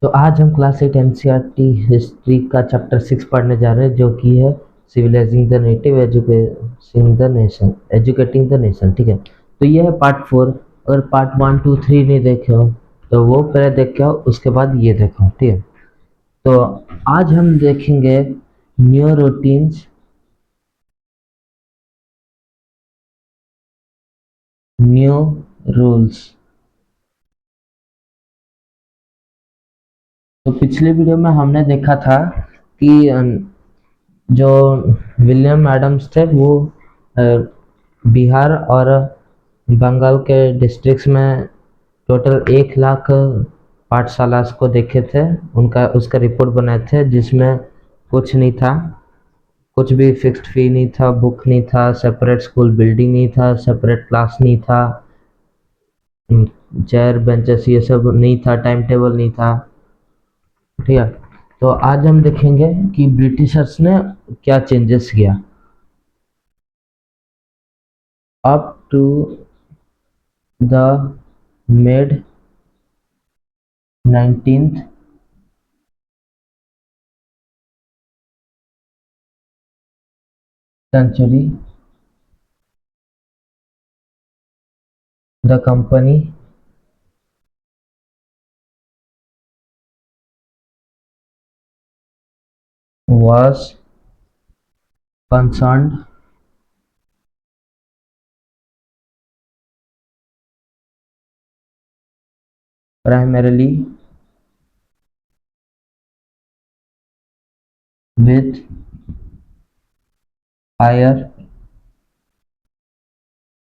तो आज हम क्लास 8 एनसीईआरटी हिस्ट्री का चैप्टर 6 पढ़ने जा रहे हैं, जो कि है civilising the native, educating the nation. ठीक है, तो ये है पार्ट 4। अगर पार्ट 1 2 3 नहीं देखे हो तो वो पहले देख के आओ, उसके बाद ये देखो। ठीक है, तो आज हम देखेंगे न्यू रूटीन्स, न्यू रूल्स। तो पिछले वीडियो में हमने देखा था कि जो विलियम एडम्स थे वो अ, बिहार और बंगाल के डिस्ट्रिक्ट्स में टोटल 1 लाख पाठशाला को देखे थे। उनका उसका रिपोर्ट बनाए थे, जिसमें कुछ नहीं था, कुछ भी फिक्स्ड फी नहीं था, बुक नहीं था, सेपरेट स्कूल बिल्डिंग नहीं था, सेपरेट क्लास नहीं था, चेयर बेंचेस ये सब नहीं था, टाइम टेबल नहीं था। ठीक है, तो आज हम देखेंगे कि ब्रिटिशर्स ने क्या चेंजेस किया up to the mid 19th century. The company was concerned primarily with higher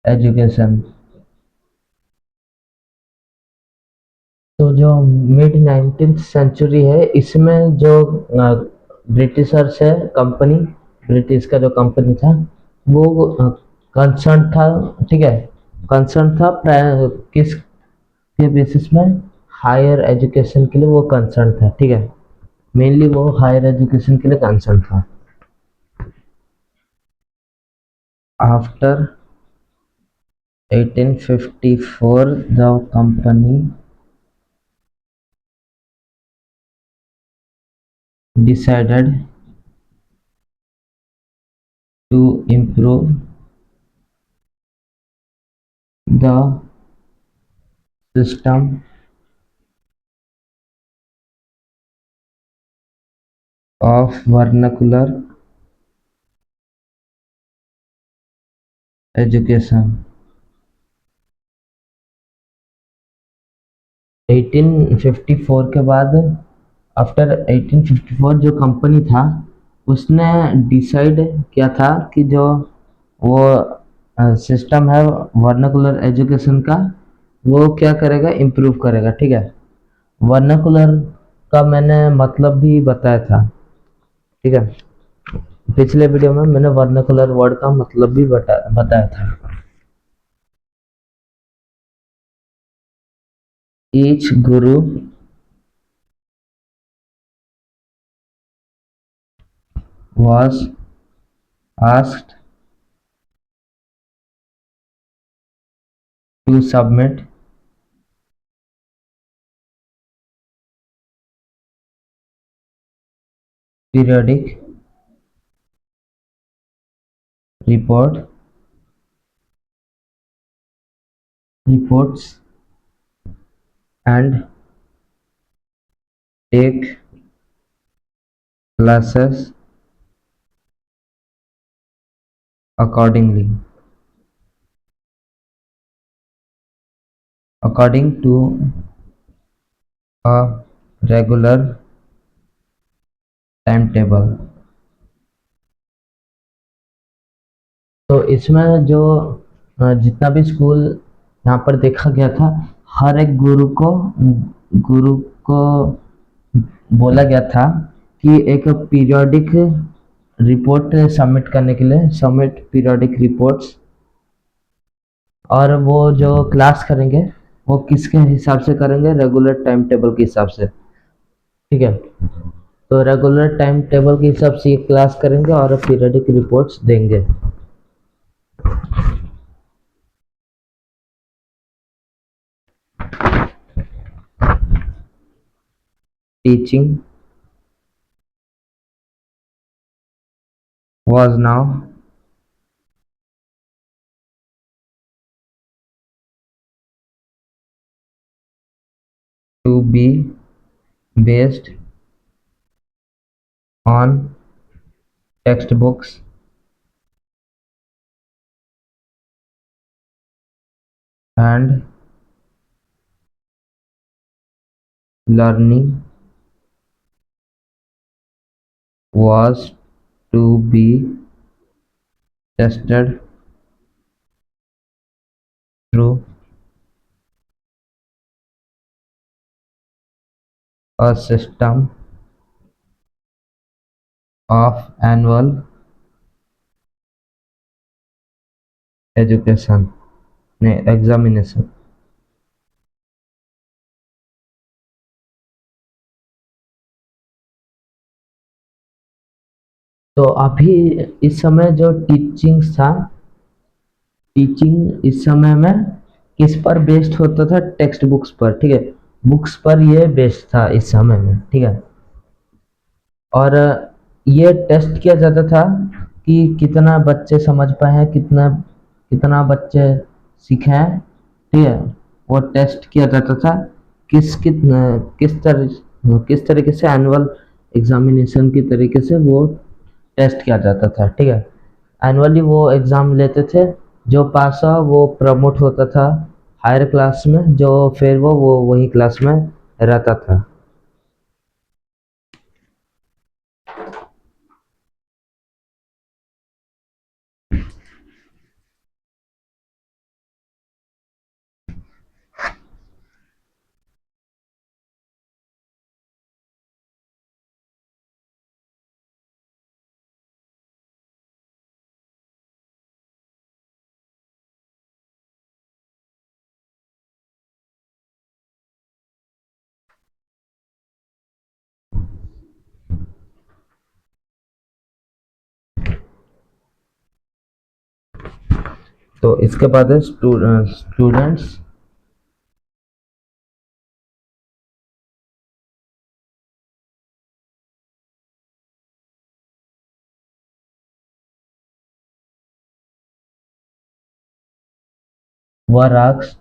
education। तो जो मिड 19th सेंचुरी है, इसमें जो ब्रिटिशर्स है, कंपनी, ब्रिटिश का जो कंपनी था वो कंसर्न था। ठीक है, कंसर्न था किस के बेसिस में? हायर एजुकेशन के लिए वो कंसर्न था। ठीक है, मेनली वो हायर एजुकेशन के लिए कंसर्न था। After 1854 the company decided to improve the system of vernacular education। 1854 के बाद, आफ्टर 1854 जो कंपनी था उसने डिसाइड किया था कि जो वो सिस्टम है वर्नाकुलर एजुकेशन का, वो क्या करेगा? इम्प्रूव करेगा। ठीक है, वर्नाकुलर का मैंने मतलब भी बताया था। ठीक है, पिछले वीडियो में मैंने वर्नाकुलर वर्ड का मतलब भी बताया था। Each Guru was asked to submit periodic reports and take classes accordingly, according to a regular timetable। तो इसमें जो जितना भी स्कूल यहाँ पर देखा गया था, हर एक गुरु को बोला गया था कि एक पीरियोडिक रिपोर्ट सबमिट करने के लिए, सबमिट पीरियोडिक रिपोर्ट्स। और वो जो क्लास करेंगे वो किसके हिसाब से करेंगे? रेगुलर टाइम टेबल के हिसाब से। ठीक है, तो रेगुलर टाइम टेबल के हिसाब से ये क्लास करेंगे और पीरियोडिक रिपोर्ट्स देंगे। teaching was now to be based on textbooks and learning was to be tested through a system of annual education examination। तो अभी इस समय जो टीचिंग था, टीचिंग इस समय में किस पर बेस्ड होता था? टेक्स्ट बुक्स पर, ठीक है। बुक्स पर ये बेस्ड था इस समय में, ठीक है। और ये टेस्ट किया जाता था कि कितना बच्चे समझ पाए हैं, कितना कितना बच्चे सीखे हैं, ठीक है। वो टेस्ट किया जाता था किस तरीके से एनुअल एग्जामिनेशन की तरीके से वो टेस्ट किया जाता था, ठीक है। एनुअली वो एग्ज़ाम लेते थे, जो पास हुआ वो प्रमोट होता था हायर क्लास में, जो फिर वो वही क्लास में रहता था। तो इसके बाद है students were asked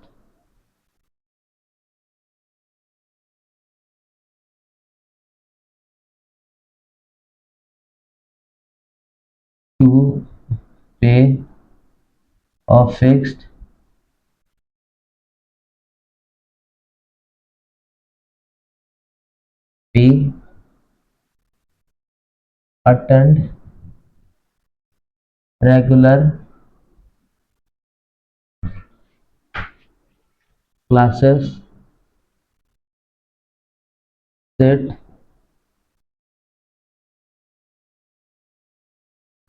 to pay a fixed fee, attend regular classes, sit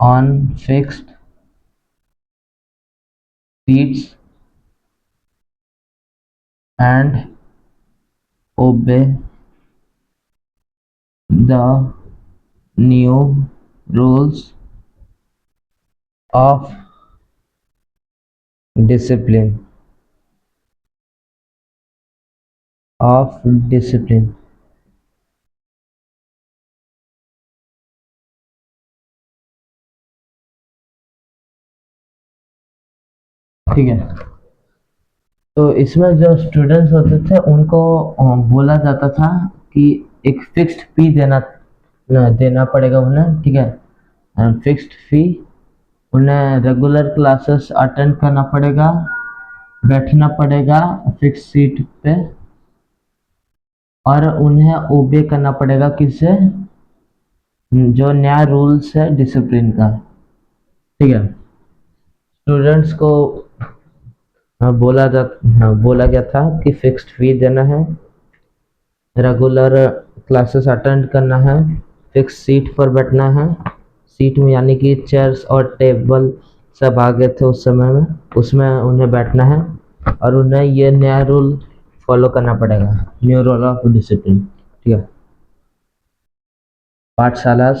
on fixed seats, and obey the new rules of discipline of discipline। ठीक है। तो इसमें जो स्टूडेंट्स होते थे उनको बोला जाता था कि एक फिक्स्ड फी देना पड़ेगा उन्हें, ठीक है। फिक्स्ड फी, उन्हें रेगुलर क्लासेस अटेंड करना पड़ेगा, बैठना पड़ेगा फिक्स सीट पे, और उन्हें ओबे करना पड़ेगा किससे? जो नया रूल्स है डिसिप्लिन का, ठीक है। स्टूडेंट्स को बोला गया था कि फिक्स्ड फी देना है, रेगुलर क्लासेस अटेंड करना है, फिक्स सीट पर बैठना है। सीट में यानी कि चेयर्स और टेबल सब आ गए थे उस समय में, उसमें उन्हें बैठना है, और उन्हें ये नया रूल फॉलो करना पड़ेगा, न्यू रूल ऑफ डिसिप्लिन, ठीक है। पाठशाला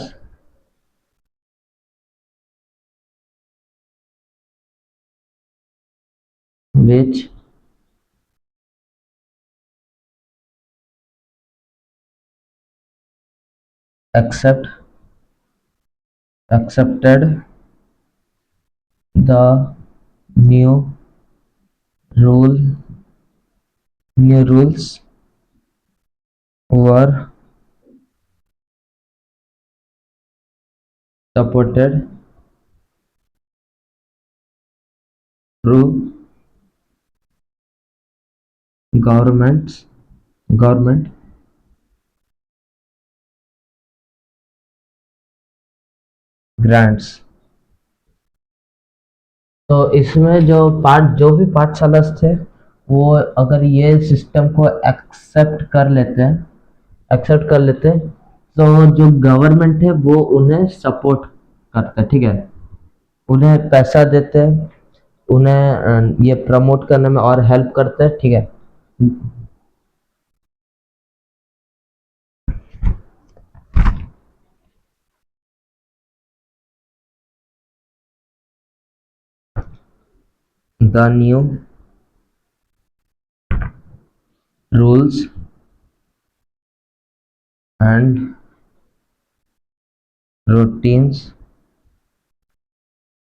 which accept accepted the new rule new rules were supported through government grants। तो इसमें जो भी पाठशाला थे वो अगर ये सिस्टम को एक्सेप्ट कर लेते तो जो गवर्नमेंट है वो उन्हें सपोर्ट करता है, ठीक है, उन्हें पैसा देते हैं, उन्हें ये प्रमोट करने में और हेल्प करते हैं, ठीक है। The new rules and routines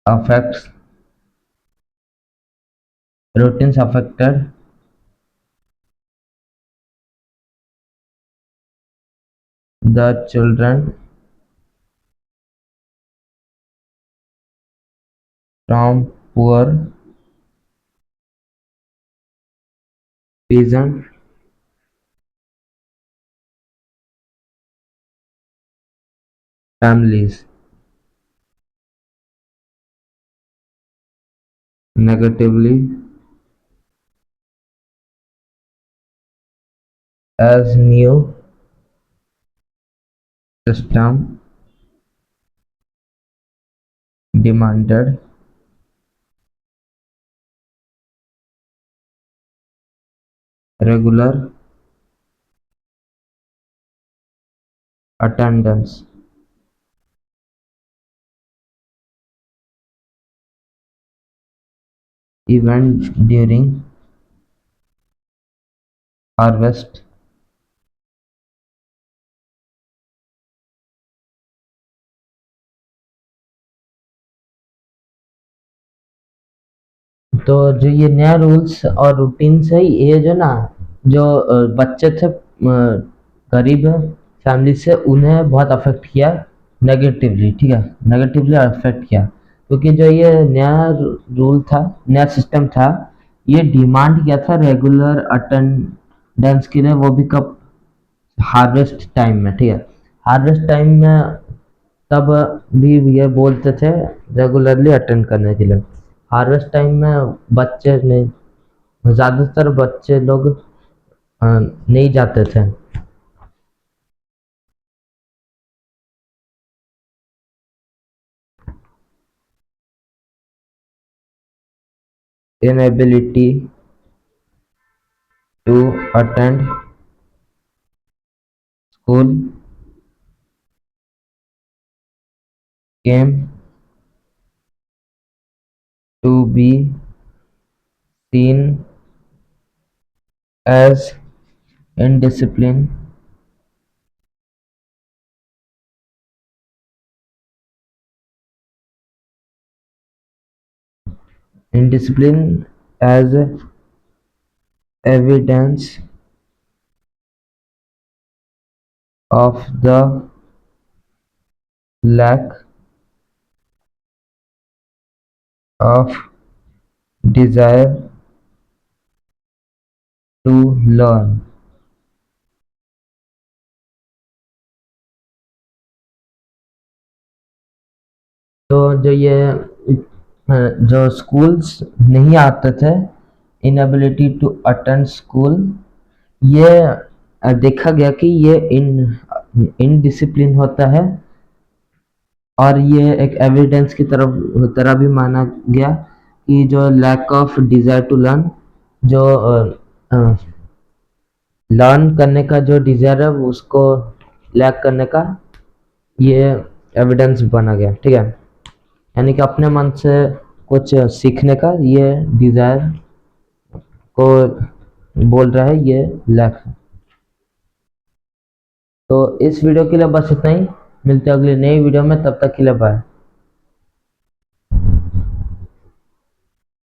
affects routines affected the children from poor peasant families negatively as new system demanded regular attendance even during harvest। तो जो ये नया रूल्स और रूटीन्स है ये जो ना जो बच्चे थे गरीब फैमिली से उन्हें बहुत अफेक्ट किया नेगेटिवली, ठीक है, नेगेटिवली अफेक्ट किया क्योंकि जो ये नया रूल था, नया सिस्टम था, ये डिमांड किया था रेगुलर अटेंडेंस के लिए, वो भी कब, हार्वेस्ट टाइम में, ठीक है, हार्वेस्ट टाइम में तब भी ये बोलते थे रेगुलरली अटेंड करने के लिए। हार्वेस्ट टाइम में बच्चे नहीं, ज़्यादातर बच्चे लोग नहीं जाते थे। Inability to attend school came to be seen as indiscipline, indiscipline as evidence of the lack of desire to learn। तो जो स्कूल्स नहीं आते थे, इनएबिलिटी टू अटेंड स्कूल, ये देखा गया कि ये इनडिसिप्लिन होता है और ये एक एविडेंस की तरह भी माना गया कि जो lack of desire to learn, जो लर्न करने का जो डिजायर है वो उसको लैक करने का ये एविडेंस बना गया, ठीक है, यानी कि अपने मन से कुछ सीखने का ये डिजायर को बोल रहा है, ये लैक है। तो इस वीडियो के लिए बस इतना ही, मिलते हैं अगली नई वीडियो में, तब तक के लिए बाय।